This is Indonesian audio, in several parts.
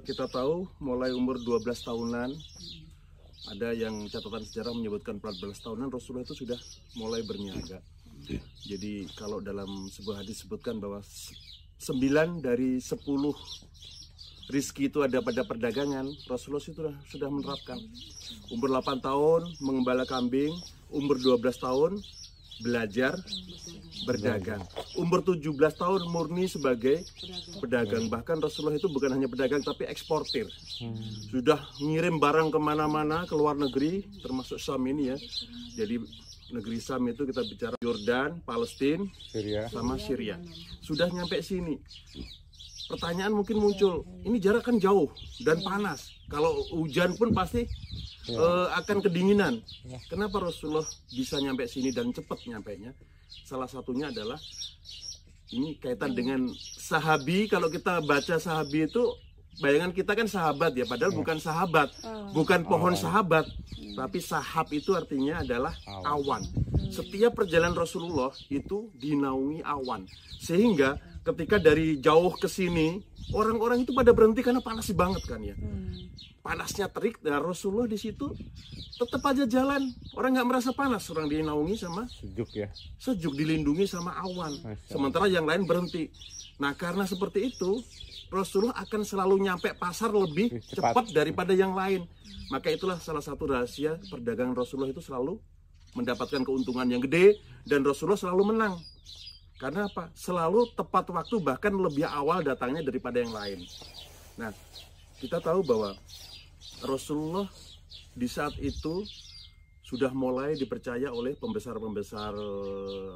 Kita tahu mulai umur 12 tahunan, ada yang catatan sejarah menyebutkan 14 tahunan Rasulullah itu sudah mulai berniaga. Jadi kalau dalam sebuah hadis disebutkan bahwa 9 dari 10 rizki itu ada pada perdagangan. Rasulullah itu sudah menerapkan. Umur 8 tahun mengembala kambing, umur 12 tahun belajar berdagang. Umur 17 tahun murni sebagai pedagang. Bahkan Rasulullah itu bukan hanya pedagang tapi eksportir. Sudah ngirim barang kemana-mana ke luar negeri, termasuk Syam ini ya. Jadi negeri Syam itu kita bicara Yordan, Palestina, sama Syria. Sudah nyampe sini. Pertanyaan mungkin muncul, ini jarak kan jauh dan panas. Kalau hujan pun pasti akan kedinginan. Kenapa Rasulullah bisa nyampe sini dan cepat nyampainya? Salah satunya adalah ini kaitan dengan sahabi. Kalau kita baca sahabi itu bayangan kita kan sahabat ya, padahal bukan sahabat, bukan pohon sahabat, tapi sahab itu artinya adalah awan. Setiap perjalanan Rasulullah itu dinaungi awan, sehingga ketika dari jauh ke sini orang-orang itu pada berhenti karena panas banget kan ya. Panasnya terik, dan Rasulullah di situ tetap aja jalan. Orang nggak merasa panas, orang dinaungi sama sejuk ya. Sejuk, dilindungi sama awan. Sementara yang lain berhenti. Nah, karena seperti itu, Rasulullah akan selalu nyampe pasar lebih cepat daripada yang lain. Maka itulah salah satu rahasia perdagangan Rasulullah itu selalu mendapatkan keuntungan yang gede, dan Rasulullah selalu menang. Karena apa? Selalu tepat waktu, bahkan lebih awal datangnya daripada yang lain. Nah, kita tahu bahwa Rasulullah di saat itu sudah mulai dipercaya oleh pembesar-pembesar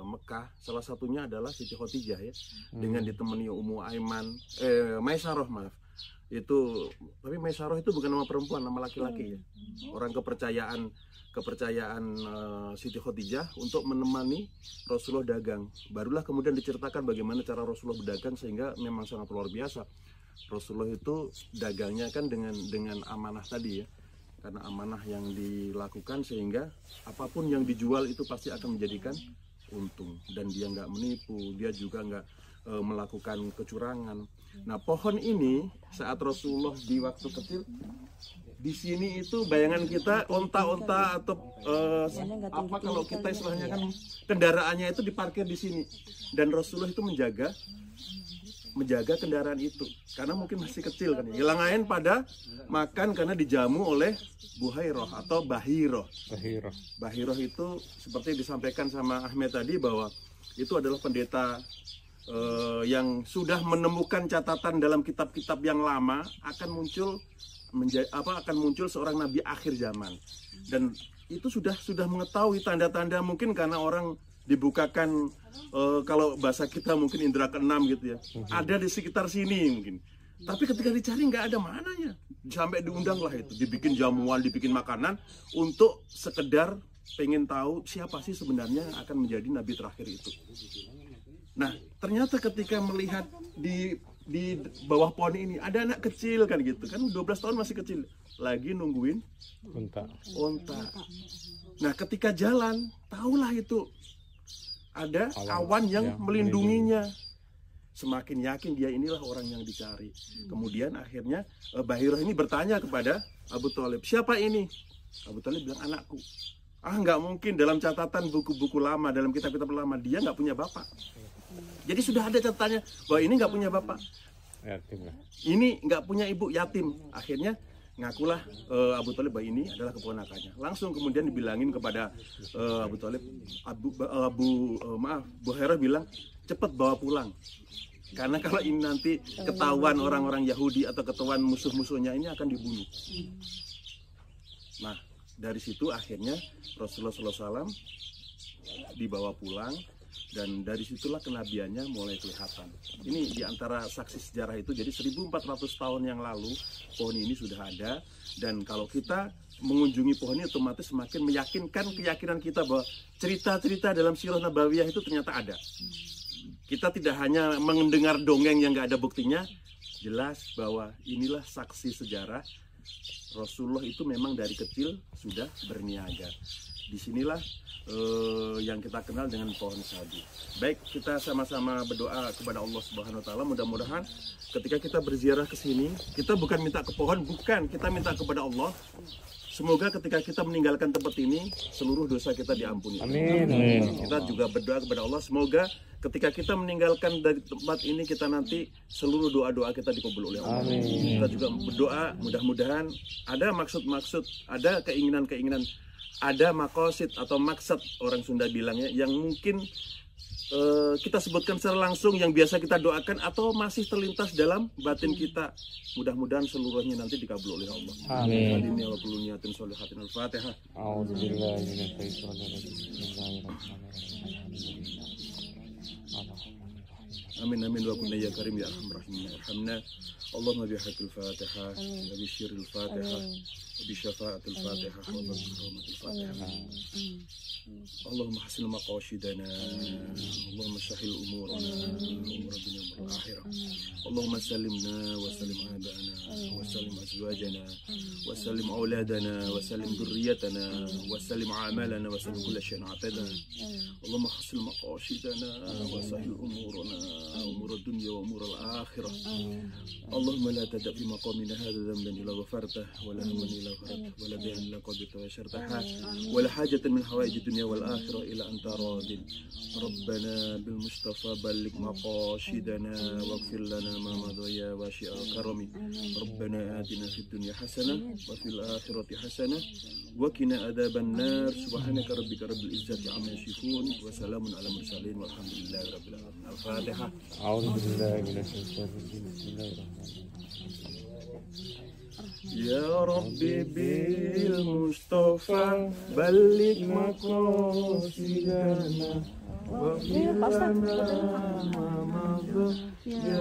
Mekah. Salah satunya adalah Siti Khadijah ya, dengan ditemani Ummu Aiman, Maisarah maaf. Itu, tapi Maisarah itu bukan nama perempuan, nama laki-laki ya. Orang kepercayaan Siti Khadijah untuk menemani Rasulullah dagang. Barulah kemudian diceritakan bagaimana cara Rasulullah berdagang, sehingga memang sangat luar biasa. Rasulullah itu dagangnya kan dengan amanah tadi ya, karena amanah yang dilakukan sehingga apapun yang dijual itu pasti akan menjadikan untung, dan dia nggak menipu, dia juga nggak melakukan kecurangan. Nah, pohon ini saat Rasulullah di waktu kecil di sini itu bayangan kita onta-onta atau apa kalau kita istilahnya kan kendaraannya itu diparkir di sini, dan Rasulullah itu menjaga kendaraan itu karena mungkin masih kecil kan ya. Yang lain pada makan karena dijamu oleh Buhairah atau Bahiroh. Bahiroh itu seperti disampaikan sama Ahmed tadi bahwa itu adalah pendeta yang sudah menemukan catatan dalam kitab-kitab yang lama akan muncul seorang nabi akhir zaman, dan itu sudah mengetahui tanda-tanda, mungkin karena orang dibukakan kalau bahasa kita mungkin indera keenam gitu ya, ada di sekitar sini mungkin, tapi ketika dicari nggak ada mananya, sampai diundang lah itu, dibikin jamuan, dibikin makanan untuk sekedar pengen tahu siapa sih sebenarnya yang akan menjadi nabi terakhir itu. Nah, ternyata ketika melihat di bawah pohon ini ada anak kecil kan gitu kan, 12 tahun masih kecil, lagi nungguin onta. Nah, ketika jalan tahulah itu ada awan yang melindunginya. Semakin yakin dia inilah orang yang dicari. Kemudian akhirnya Bahiroh ini bertanya kepada Abu Thalib, siapa ini? Abu Thalib bilang, anakku. Nggak mungkin, dalam catatan buku-buku lama, dalam kitab-kitab lama, dia nggak punya bapak. Jadi sudah ada catatannya bahwa ini nggak punya bapak, ini nggak punya ibu, yatim. Akhirnya ngakulah Abu Thalib bahwa ini adalah keponakannya. Langsung kemudian dibilangin kepada Abu Thalib, Buhairah bilang, cepat bawa pulang. Karena kalau ini nanti ketahuan orang-orang Yahudi atau ketahuan musuh-musuhnya, ini akan dibunuh. Nah, dari situ akhirnya Rasulullah SAW dibawa pulang, dan dari situlah kenabiannya mulai kelihatan. Ini diantara saksi sejarah itu. Jadi 1400 tahun yang lalu pohon ini sudah ada, dan kalau kita mengunjungi pohon ini otomatis semakin meyakinkan keyakinan kita bahwa cerita-cerita dalam Sirah Nabawiyah itu ternyata ada. Kita tidak hanya mendengar dongeng yang nggak ada buktinya, jelas bahwa inilah saksi sejarah Rasulullah itu memang dari kecil sudah berniaga. Disinilah yang kita kenal dengan pohon sabi. Baik, kita sama-sama berdoa kepada Allah Subhanahu wa taala, mudah-mudahan ketika kita berziarah ke sini, kita bukan minta ke pohon, bukan, kita minta kepada Allah. Semoga ketika kita meninggalkan tempat ini, seluruh dosa kita diampuni. Amin. Kita juga berdoa kepada Allah, semoga ketika kita meninggalkan dari tempat ini, kita nanti seluruh doa-doa kita dikabul oleh Allah. Amin. Kita juga berdoa, mudah-mudahan ada maksud-maksud, ada keinginan-keinginan, ada makosid atau maksud orang Sunda bilangnya, yang mungkin kita sebutkan secara langsung, yang biasa kita doakan atau masih terlintas dalam batin kita. Mudah-mudahan seluruhnya nanti dikabul oleh Allah. Amin. Hadini wa kullu niyatin sholihatin. Al-Fatihah. A'udzubillahi minasyaitonir rajim. Amin amin wa kunna ya karim ya arhamar rahimin arhamna. Allahumma bihaqqil Fatihah wa bi syirril Fatihah wa bi syafaatil Fatihah wa bi rahmatil Fatihah. Allahumma hasil maqasidana, Allahumma sahil umurana, umur dunia wal akhirah. Allahumma salimna wa salim abana wa salim azwajana wa salim auladana wa salim dhurriyyatana wa salim a'malana wa salim kull shay'in atadana. Allahumma hasil maqasidana wa sahil umurana, umur dunia wa umur al akhirah. Allahumma la tada' fi maqamina hadha dhanban illa ghafartah wa la hamman illa ghafartah wa la dayan illa qadayta wa syartaha wa la hajatan min hawaij dunya wal akhirah ila anta radin. Rabbana bil mustafa balligh maqasidana waghfir lana ma madaya wa syi'al karami. Rabbana atina fid dunya hasanah wa fil akhirati hasanah wa qina adzaban nar. Subhanaka rabbika rabbil izzati amma yasifun wa salamun ala mursalin walhamdulillahi rabbil alamin. Al-Fatihah. A'udzubillahi minasyaitonir rajim. Bismillahirrahmanirrahim. Ya Rabbi bil Mustafa balik maqasidana wa fil lana ma madha ya